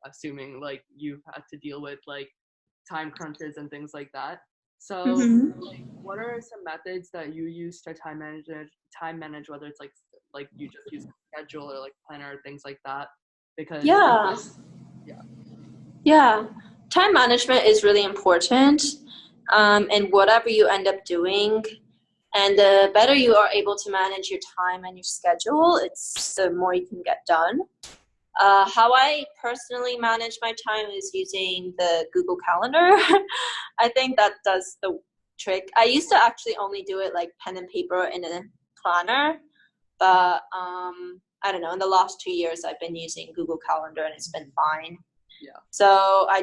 assuming like you've had to deal with like time crunches and things like that. So like, what are some methods that you use to time manage, whether it's like you just use a schedule or like planner or things like that? Because yeah, time management is really important, and whatever you end up doing, and the better you are able to manage your time and your schedule, it's the more you can get done. How I personally manage my time is using the Google Calendar. I think that does the trick. I used to actually only do it like pen and paper in a planner, but I don't know, in the last 2 years I've been using Google Calendar and it's been fine. Yeah. So I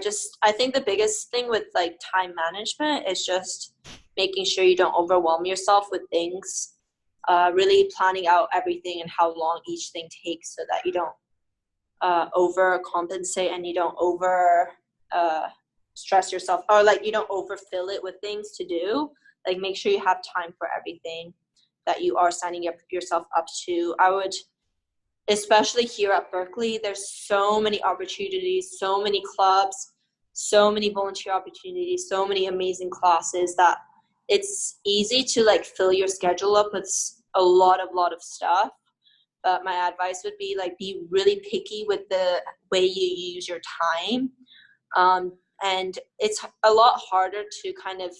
think the biggest thing with like time management is just making sure you don't overwhelm yourself with things, really planning out everything and how long each thing takes so that you don't overcompensate and you don't stress yourself, or like you don't overfill it with things to do. Like make sure you have time for everything that you are signing yourself up to. I would, especially here at Berkeley, there's so many opportunities, so many clubs, so many volunteer opportunities, so many amazing classes that it's easy to like fill your schedule up with a lot of stuff. But my advice would be like be really picky with the way you use your time. And it's a lot harder to kind of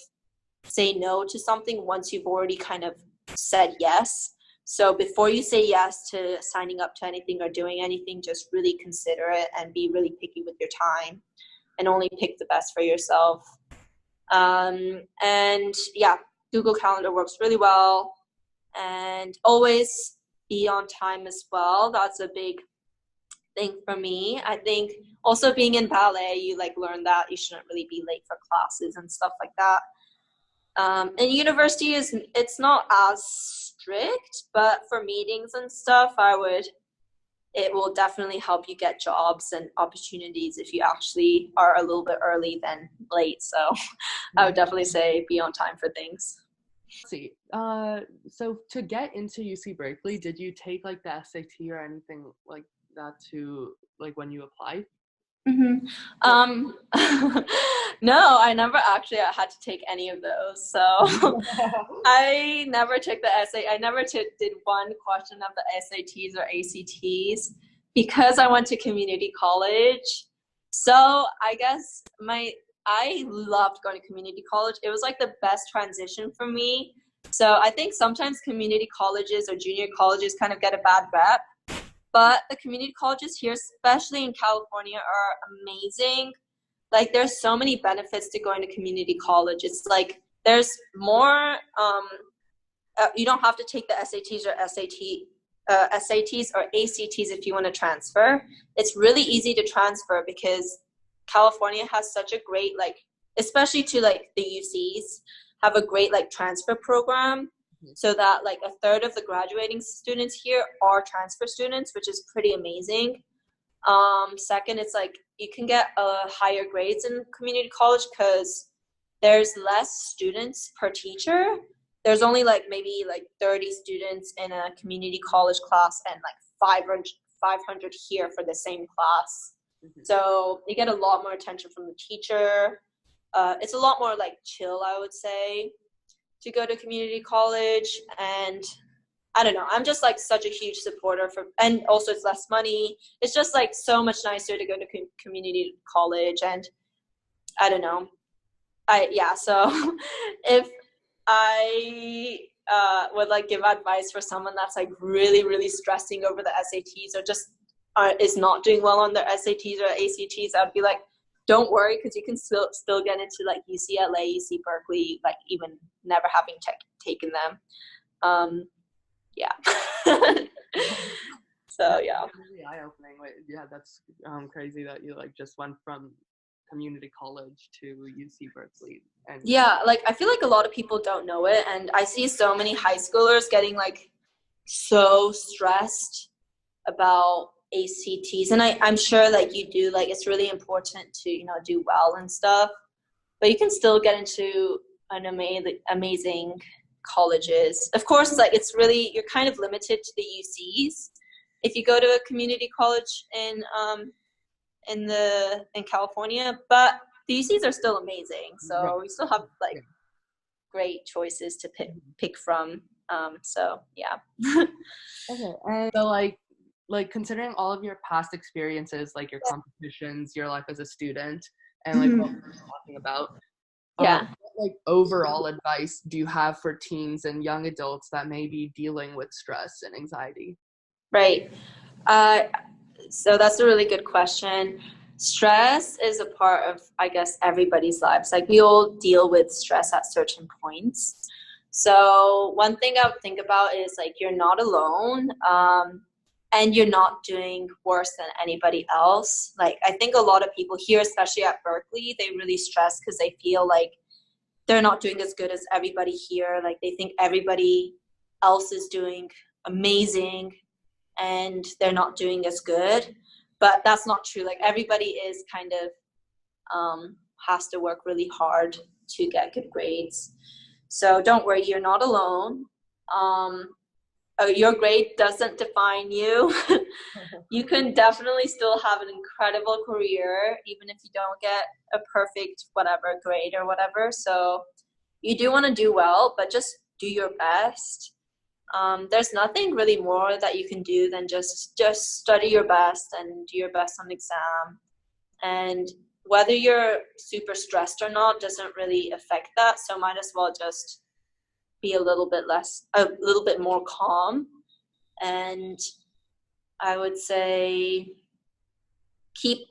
say no to something once you've already kind of said yes. So before you say yes to signing up to anything or doing anything, just really consider it and be really picky with your time and only pick the best for yourself. And yeah, Google Calendar works really well, and always be on time as well. That's a big thing for me. I think also being in ballet, you like learn that you shouldn't really be late for classes and stuff like that. And university it's not as strict, but for meetings and stuff, it will definitely help you get jobs and opportunities if you actually are a little bit early than late. So I would definitely say be on time for things. Let's see. So to get into UC Berkeley, did you take like the SAT or anything like that to like when you applied? No, I never actually had to take any of those. So I never took the SAT. I never did one question of the SATs or ACTs because I went to community college. So I guess I loved going to community college. It was like the best transition for me. So I think sometimes community colleges or junior colleges kind of get a bad rep. But the community colleges here, especially in California, are amazing. Like there's so many benefits to going to community college. It's like there's more, you don't have to take the SATs or SATs or ACTs if you want to transfer. It's really easy to transfer because California has such a great, like, especially to like the UCs, have a great like transfer program. So that like a third of the graduating students here are transfer students, which is pretty amazing. Second, it's like you can get higher grades in community college because there's less students per teacher. There's only like maybe like 30 students in a community college class and like 500 here for the same class. So you get a lot more attention from the teacher. It's a lot more like chill, I would say, to go to community college. And I don't know, I'm just like such a huge supporter and also it's less money. It's just like so much nicer to go to community college. And I don't know, so if I would like give advice for someone that's like really, really stressing over the SATs or just is not doing well on their SATs or ACTs, I'd be like, don't worry, because you can still get into like UCLA, UC Berkeley, like even never having taken them. Yeah. So yeah. Really eye-opening. Yeah, that's crazy that you like just went from community college to UC Berkeley. And yeah, like I feel like a lot of people don't know it, and I see so many high schoolers getting like so stressed about ACTs, and I'm sure like you do, like it's really important to, you know, do well and stuff, but you can still get into an amazing colleges. Of course, like it's really, you're kind of limited to the UCs. If you go to a community college in in California, but the UCs are still amazing. So we still have like great choices to pick from. So yeah. Okay, and so like considering all of your past experiences, like your competitions, your life as a student, and like what we're talking about, what, like overall advice do you have for teens and young adults that may be dealing with stress and anxiety? Right. So that's a really good question. Stress is a part of, I guess, everybody's lives. Like we all deal with stress at certain points. So one thing I would think about is like you're not alone, and you're not doing worse than anybody else. Like I think a lot of people here, especially at Berkeley, they really stress because they feel like they're not doing as good as everybody here. Like they think everybody else is doing amazing and they're not doing as good. But that's not true. Like everybody is kind of has to work really hard to get good grades. So don't worry, you're not alone. Your grade doesn't define you. You can definitely still have an incredible career, even if you don't get a perfect whatever grade or whatever. So you do want to do well, but just do your best. There's nothing really more that you can do than just study your best and do your best on exam. And whether you're super stressed or not doesn't really affect that. So might as well just be a little bit more calm. And I would say keep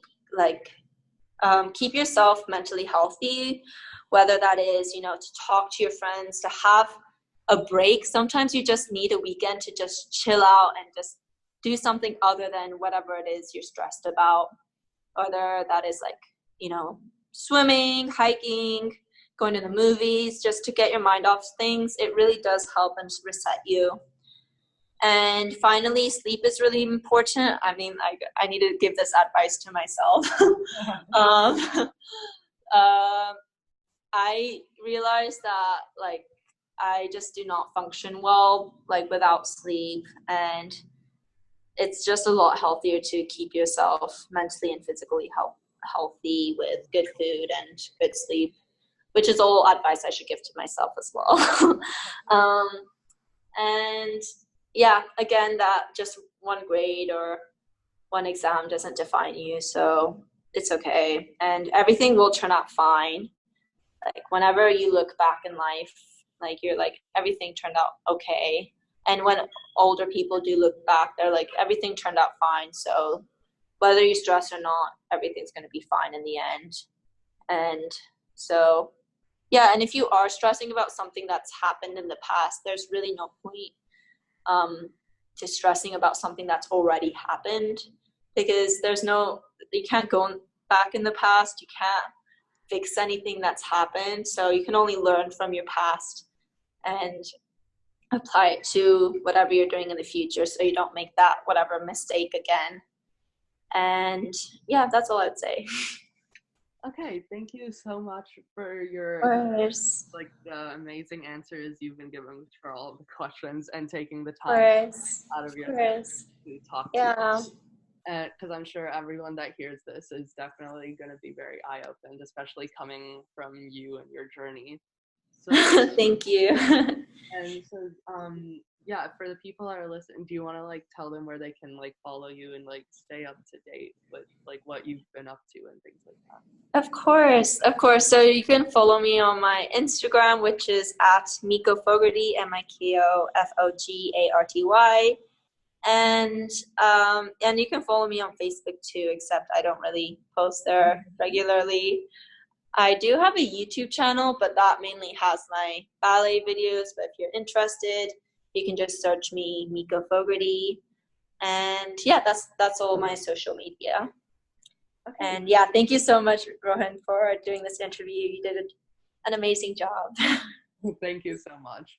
yourself mentally healthy, whether that is, to talk to your friends, to have a break. Sometimes you just need a weekend to just chill out and just do something other than whatever it is you're stressed about, whether that is like, swimming, hiking, going to the movies, just to get your mind off things. It really does help and reset you. And finally, sleep is really important. I mean, I need to give this advice to myself. I realized that like I just do not function well like without sleep, and it's just a lot healthier to keep yourself mentally and physically healthy with good food and good sleep, which is all advice I should give to myself as well. And yeah, again, that just one grade or one exam doesn't define you, so it's okay, and everything will turn out fine. Like whenever you look back in life, like you're like everything turned out okay, and when older people do look back, they're like everything turned out fine. So whether you stress or not, everything's going to be fine in the end. And so yeah, and if you are stressing about something that's happened in the past, there's really no point to stressing about something that's already happened, because you can't go back in the past, you can't fix anything that's happened. So you can only learn from your past and apply it to whatever you're doing in the future, so you don't make that whatever mistake again. And yeah, that's all I'd say. Okay, thank you so much for your amazing answers you've been giving for all of the questions and taking the time out of your time to talk to us. Because I'm sure everyone that hears this is definitely going to be very eye-opened, especially coming from you and your journey. So thank you. And so yeah, for the people that are listening, do you want to like tell them where they can like follow you and like stay up to date with like what you've been up to and things like that? Of course. So you can follow me on my Instagram, which is at Miko Fogarty, MikoFogarty. And you can follow me on Facebook too, except I don't really post there regularly. I do have a YouTube channel, but that mainly has my ballet videos. But if you're interested, you can just search me, Miko Fogarty. And yeah, that's all my social media. Okay. And yeah, thank you so much, Rohan, for doing this interview. You did an amazing job. Thank you so much.